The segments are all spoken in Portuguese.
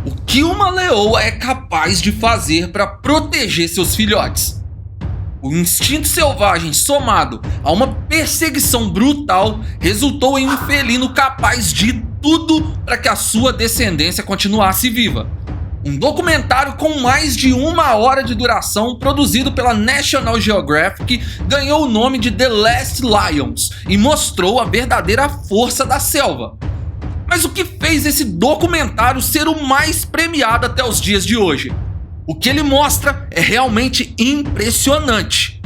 O que uma leoa é capaz de fazer para proteger seus filhotes? O instinto selvagem somado a uma perseguição brutal resultou em um felino capaz de tudo para que a sua descendência continuasse viva. Um documentário com mais de 1 hora de duração, produzido pela National Geographic, ganhou o nome de The Last Lions e mostrou a verdadeira força da selva. Mas o que fez esse documentário ser o mais premiado até os dias de hoje? O que ele mostra é realmente impressionante.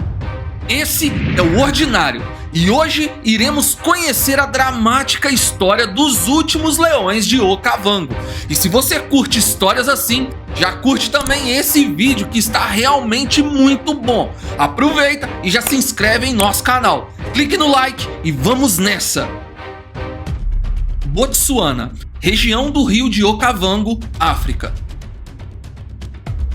Esse é o Ordinário, e hoje iremos conhecer a dramática história dos últimos leões de Okavango. E se você curte histórias assim, já curte também esse vídeo que está realmente muito bom. Aproveita e já se inscreve em nosso canal. Clique no like e vamos nessa! Botsuana, região do rio de Okavango, África.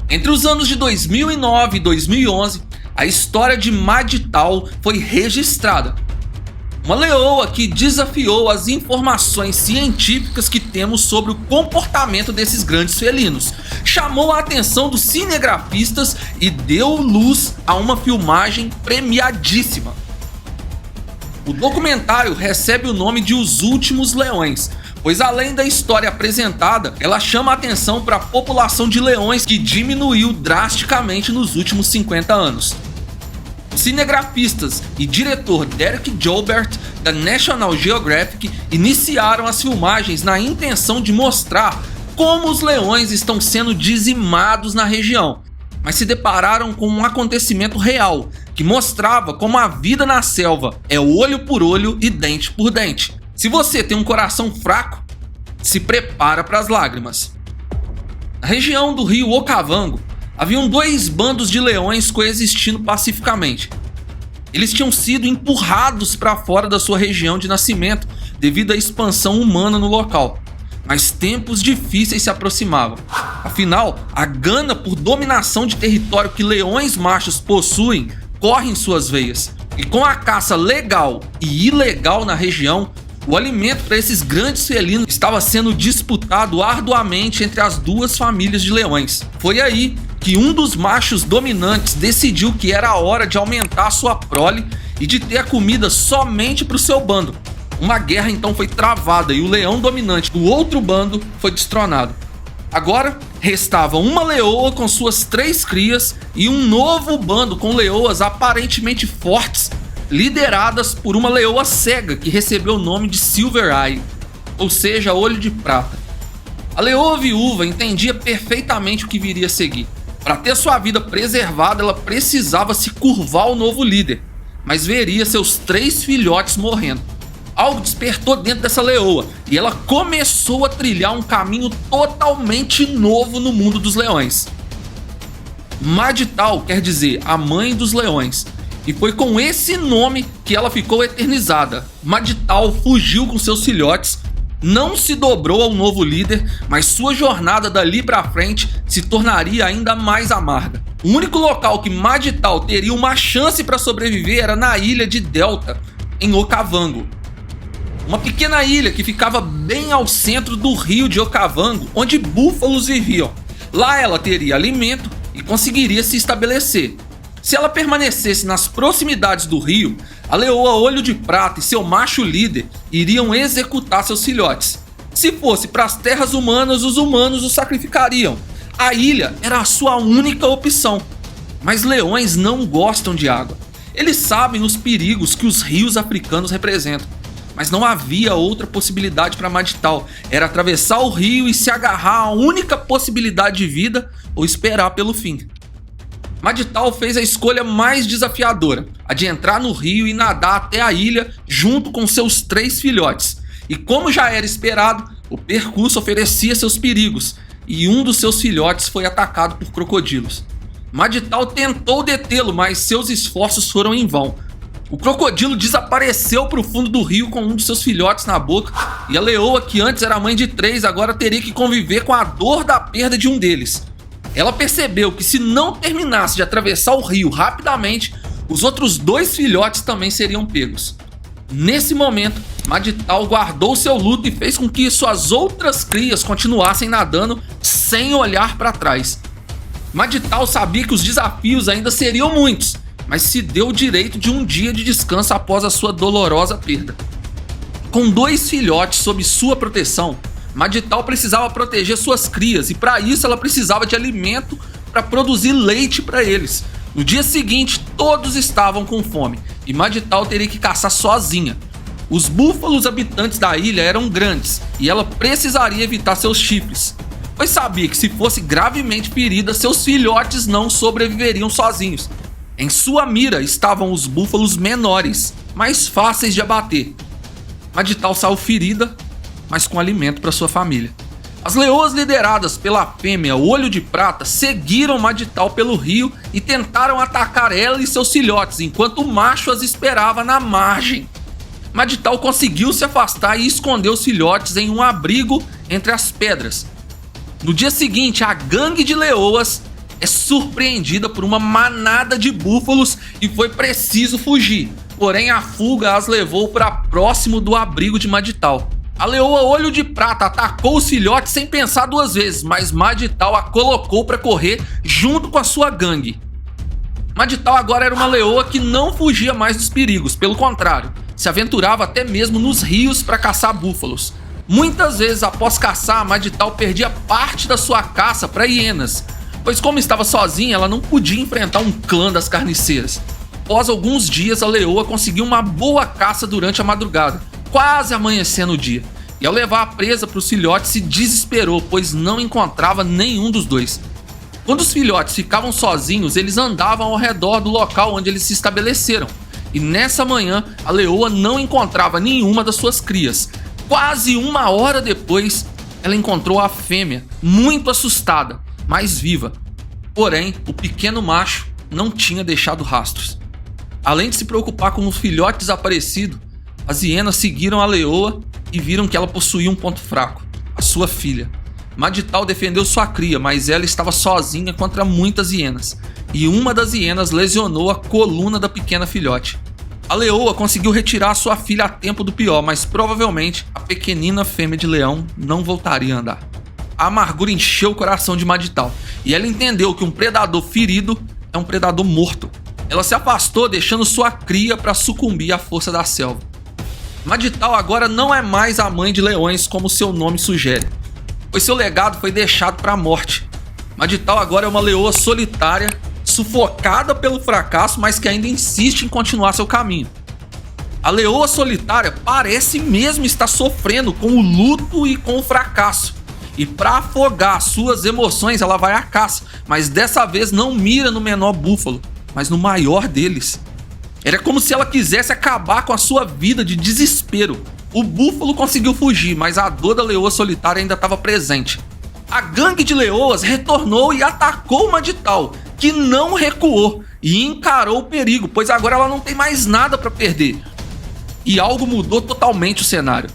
Entre os anos de 2009 e 2011, a história de Maditau foi registrada. Uma leoa que desafiou as informações científicas que temos sobre o comportamento desses grandes felinos, chamou a atenção dos cinegrafistas e deu luz a uma filmagem premiadíssima. O documentário recebe o nome de Os Últimos Leões, pois além da história apresentada, ela chama a atenção para a população de leões que diminuiu drasticamente nos últimos 50 anos. Os cinegrafistas e diretor Derek Joubert, da National Geographic, iniciaram as filmagens na intenção de mostrar como os leões estão sendo dizimados na região, mas se depararam com um acontecimento real que mostrava como a vida na selva é olho por olho e dente por dente. Se você tem um coração fraco, se prepara para as lágrimas. Na região do rio Okavango, haviam 2 bandos de leões coexistindo pacificamente. Eles tinham sido empurrados para fora da sua região de nascimento devido à expansão humana no local. Mas tempos difíceis se aproximavam. Afinal, a gana por dominação de território que leões machos possuem corre em suas veias. E com a caça legal e ilegal na região, o alimento para esses grandes felinos estava sendo disputado arduamente entre as 2 famílias de leões. Foi aí que um dos machos dominantes decidiu que era a hora de aumentar sua prole e de ter a comida somente para o seu bando. Uma guerra então foi travada e o leão dominante do outro bando foi destronado. Agora restava uma leoa com suas 3 crias e um novo bando com leoas aparentemente fortes, lideradas por uma leoa cega que recebeu o nome de Silver Eye, ou seja, olho de prata. A leoa viúva entendia perfeitamente o que viria a seguir. Para ter sua vida preservada, ela precisava se curvar ao novo líder, mas veria seus 3 filhotes morrendo. Algo despertou dentro dessa leoa e ela começou a trilhar um caminho totalmente novo no mundo dos leões. Maditau quer dizer a mãe dos leões, e foi com esse nome que ela ficou eternizada. Maditau fugiu com seus filhotes, não se dobrou ao novo líder, mas sua jornada dali para frente se tornaria ainda mais amarga. O único local que Maditau teria uma chance para sobreviver era na ilha de Delta, em Okavango. Uma pequena ilha que ficava bem ao centro do rio de Okavango, onde búfalos viviam. Lá ela teria alimento e conseguiria se estabelecer. Se ela permanecesse nas proximidades do rio, a leoa olho de prata e seu macho líder iriam executar seus filhotes. Se fosse para as terras humanas, os humanos o sacrificariam. A ilha era a sua única opção. Mas leões não gostam de água. Eles sabem os perigos que os rios africanos representam. Mas não havia outra possibilidade para Maditau. Era atravessar o rio e se agarrar à única possibilidade de vida ou esperar pelo fim. Maditau fez a escolha mais desafiadora, a de entrar no rio e nadar até a ilha junto com seus 3 filhotes. E como já era esperado, o percurso oferecia seus perigos e um dos seus filhotes foi atacado por crocodilos. Maditau tentou detê-lo, mas seus esforços foram em vão. O crocodilo desapareceu para o fundo do rio com um dos seus filhotes na boca e a leoa, que antes era mãe de 3, agora teria que conviver com a dor da perda de um deles. Ela percebeu que se não terminasse de atravessar o rio rapidamente, os outros 2 filhotes também seriam pegos. Nesse momento, Madtal guardou seu luto e fez com que suas outras crias continuassem nadando sem olhar para trás. Madtal sabia que os desafios ainda seriam muitos, mas se deu o direito de um dia de descanso após a sua dolorosa perda. Com 2 filhotes sob sua proteção, Madtal precisava proteger suas crias e para isso ela precisava de alimento para produzir leite para eles. No dia seguinte, todos estavam com fome e Madtal teria que caçar sozinha. Os búfalos habitantes da ilha eram grandes e ela precisaria evitar seus chifres, pois sabia que se fosse gravemente ferida, seus filhotes não sobreviveriam sozinhos. Em sua mira estavam os búfalos menores, mais fáceis de abater. Madtal saiu ferida, mas com alimento para sua família. As leoas lideradas pela fêmea Olho de Prata seguiram Madtal pelo rio e tentaram atacar ela e seus filhotes, enquanto o macho as esperava na margem. Madtal conseguiu se afastar e escondeu os filhotes em um abrigo entre as pedras. No dia seguinte, a gangue de leoas é surpreendida por uma manada de búfalos e foi preciso fugir. Porém, a fuga as levou para próximo do abrigo de Madtal. A leoa Olho de Prata atacou os filhotes sem pensar 2 vezes, mas Madtal a colocou para correr junto com a sua gangue. Madtal agora era uma leoa que não fugia mais dos perigos, pelo contrário, se aventurava até mesmo nos rios para caçar búfalos. Muitas vezes após caçar, Madtal perdia parte da sua caça para hienas, pois como estava sozinha, ela não podia enfrentar um clã das carniceiras. Após alguns dias, a leoa conseguiu uma boa caça durante a madrugada, quase amanhecendo o dia, e ao levar a presa para os filhotes se desesperou, pois não encontrava nenhum dos dois. Quando os filhotes ficavam sozinhos, eles andavam ao redor do local onde eles se estabeleceram, e nessa manhã a leoa não encontrava nenhuma das suas crias. Quase 1 hora depois, ela encontrou a fêmea, muito assustada, mas viva. Porém, o pequeno macho não tinha deixado rastros. Além de se preocupar com o filhote desaparecido, as hienas seguiram a leoa e viram que ela possuía um ponto fraco, a sua filha. Madtal defendeu sua cria, mas ela estava sozinha contra muitas hienas, e uma das hienas lesionou a coluna da pequena filhote. A leoa conseguiu retirar sua filha a tempo do pior, mas provavelmente a pequenina fêmea de leão não voltaria a andar. A amargura encheu o coração de Madtal, e ela entendeu que um predador ferido é um predador morto. Ela se afastou, deixando sua cria para sucumbir à força da selva. Madtal agora não é mais a mãe de leões como seu nome sugere, pois seu legado foi deixado para a morte. Madtal agora é uma leoa solitária, sufocada pelo fracasso, mas que ainda insiste em continuar seu caminho. A leoa solitária parece mesmo estar sofrendo com o luto e com o fracasso, e para afogar suas emoções ela vai à caça, mas dessa vez não mira no menor búfalo, mas no maior deles. Era como se ela quisesse acabar com a sua vida de desespero. O búfalo conseguiu fugir, mas a dor da leoa solitária ainda estava presente. A gangue de leoas retornou e atacou Madtal, que não recuou e encarou o perigo, pois agora ela não tem mais nada para perder. E algo mudou totalmente o cenário.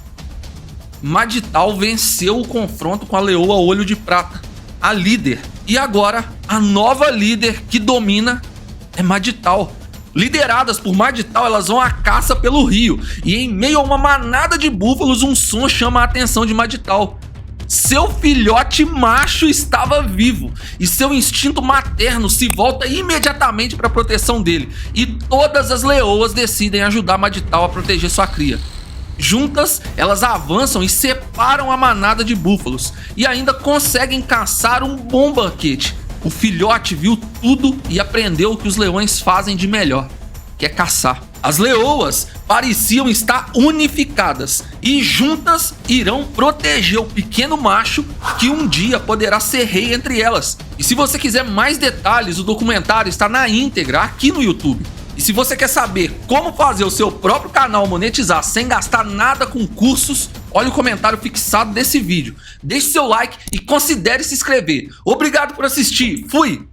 Madtal venceu o confronto com a leoa Olho de Prata, a líder. E agora, a nova líder que domina é Madtal. Lideradas por Madtal, elas vão à caça pelo rio, e em meio a uma manada de búfalos, um som chama a atenção de Madtal. Seu filhote macho estava vivo, e seu instinto materno se volta imediatamente para a proteção dele, e todas as leoas decidem ajudar Madtal a proteger sua cria. Juntas, elas avançam e separam a manada de búfalos, e ainda conseguem caçar um bom banquete. O filhote viu tudo e aprendeu o que os leões fazem de melhor, que é caçar. As leoas pareciam estar unificadas e juntas irão proteger o pequeno macho que um dia poderá ser rei entre elas. E se você quiser mais detalhes, o documentário está na íntegra aqui no YouTube. E se você quer saber como fazer o seu próprio canal monetizar sem gastar nada com cursos, olha o comentário fixado desse vídeo. Deixe seu like e considere se inscrever. Obrigado por assistir. Fui!